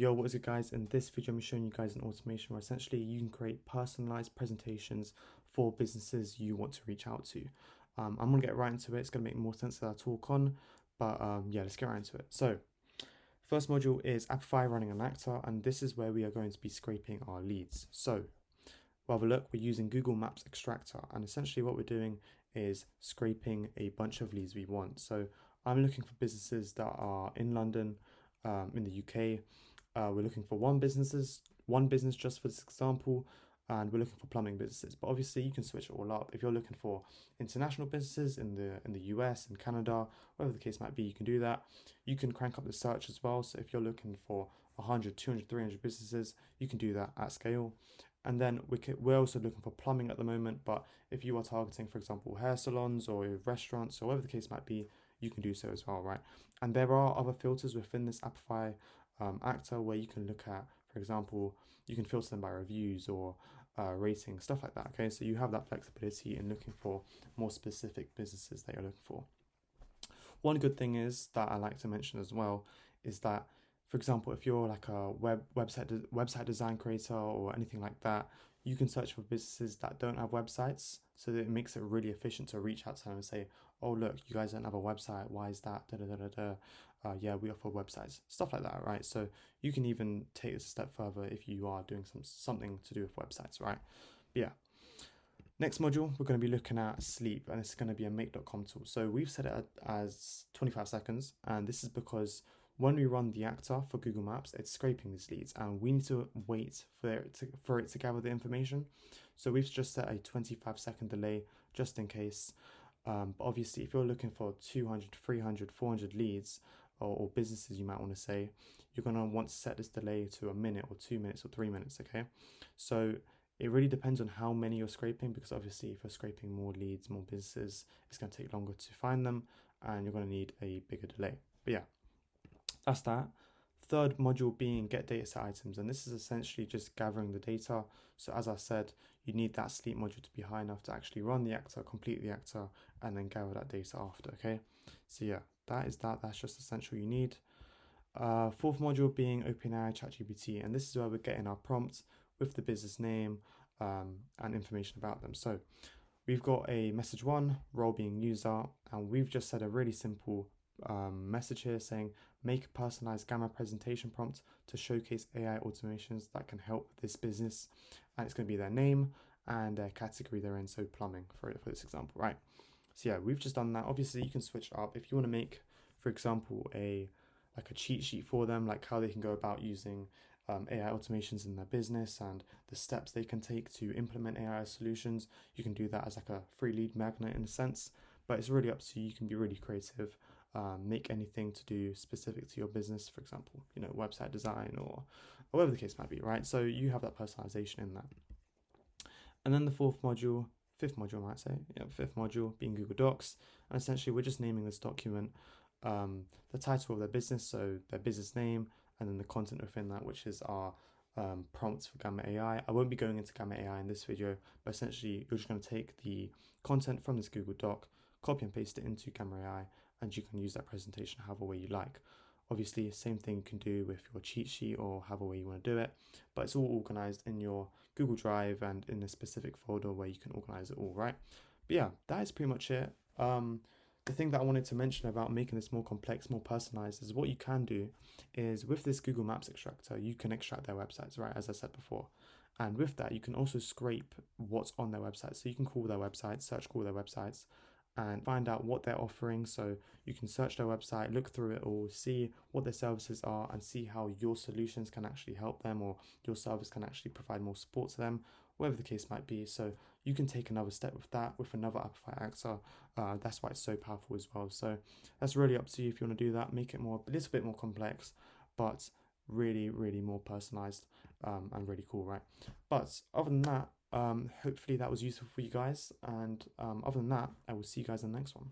Yo, what is it guys? In this video, I'm showing you guys an automation where essentially you can create personalized presentations for businesses you want to reach out to. I'm gonna get right into it. It's gonna make more sense as I talk on, but yeah, let's get right into it. So, first module is Apify running an actor, and this is where we are going to be scraping our leads. So, we'll have a look. We're using Google Maps Extractor, and essentially what we're doing is scraping a bunch of leads we want. So, I'm looking for businesses that are in London, in the UK. We're looking for one business just for this example, and we're looking for plumbing businesses. But obviously, you can switch it all up. If you're looking for international businesses in the US and Canada, whatever the case might be, you can do that. You can crank up the search as well. So if you're looking for 100, 200, 300 businesses, you can do that at scale. And then we're also looking for plumbing at the moment. But if you are targeting, for example, hair salons or restaurants or whatever the case might be, you can do so as well, right? And there are other filters within this Apify actor where you can look at, for example, you can filter them by reviews or ratings, stuff like that. Okay, so you have that flexibility in looking for more specific businesses that you're looking for. One good thing is that I like to mention as well is that, for example, if you're like a website design creator or anything like that, you can search for businesses that don't have websites, so that it makes it really efficient to reach out to them and say, "Oh, look, you guys don't have a website. Why is that? Da da da da da. Yeah, we offer websites, stuff like that, right?" So you can even take this a step further if you are doing something to do with websites, right? But yeah. Next module, we're going to be looking at sleep, and it's going to be a make.com tool. So we've set it as 25 seconds, and this is because when we run the actor for Google Maps, it's scraping these leads, and we need to wait for it to gather the information. So we've just set a 25-second delay just in case. But obviously, if you're looking for 200, 300, 400 leads or businesses, you might want to say, you're going to want to set this delay to a minute or 2 minutes or 3 minutes, okay? So it really depends on how many you're scraping, because obviously if you're scraping more leads, more businesses, it's going to take longer to find them and you're going to need a bigger delay. But yeah, that's that. Third module being get data set items, and this is essentially just gathering the data. So as I said, you need that sleep module to be high enough to actually run the actor, complete the actor, and then gather that data after, okay? So yeah, that's just essential you need. Fourth module being OpenAI ChatGPT, and this is where we're getting our prompts with the business name and information about them. So we've got a message one, role being user, and we've just said a really simple message here saying make a personalized Gamma presentation prompt to showcase AI automations that can help this business, and it's going to be their name and their category they're in, so plumbing for this example, right? So yeah, we've just done that. Obviously you can switch up if you want to make, for example, a cheat sheet for them, like how they can go about using AI automations in their business and the steps they can take to implement AI solutions. You can do that as like a free lead magnet in a sense, but it's really up to you. You can be really creative, make anything to do specific to your business, for example, website design or whatever the case might be, right? So you have that personalization in that. And then the fifth module, I might say, yeah, fifth module being Google Docs. And essentially, we're just naming this document the title of their business, so their business name, and then the content within that, which is our prompts for Gamma AI. I won't be going into Gamma AI in this video, but essentially, you're just going to take the content from this Google Doc, copy and paste it into Gamma AI, and you can use that presentation however way you like. Obviously, same thing you can do with your cheat sheet or however way you want to do it, but it's all organized in your Google Drive and in a specific folder where you can organize it all, right? But yeah, that is pretty much it. The thing that I wanted to mention about making this more complex, more personalized, is what you can do is with this Google Maps extractor, you can extract their websites, right? As I said before. And with that, you can also scrape what's on their website. So you can call their website, call their websites, and find out what they're offering. So you can search their website, look through it all, see what their services are, and see how your solutions can actually help them, or your service can actually provide more support to them, whatever the case might be. So you can take another step with that with another Apify actor. That's why it's so powerful as well. So that's really up to you if you want to do that. Make it a little bit more complex, but really, really more personalized and really cool, right? But other than that, hopefully that was useful for you guys. And other than that, I will see you guys in the next one.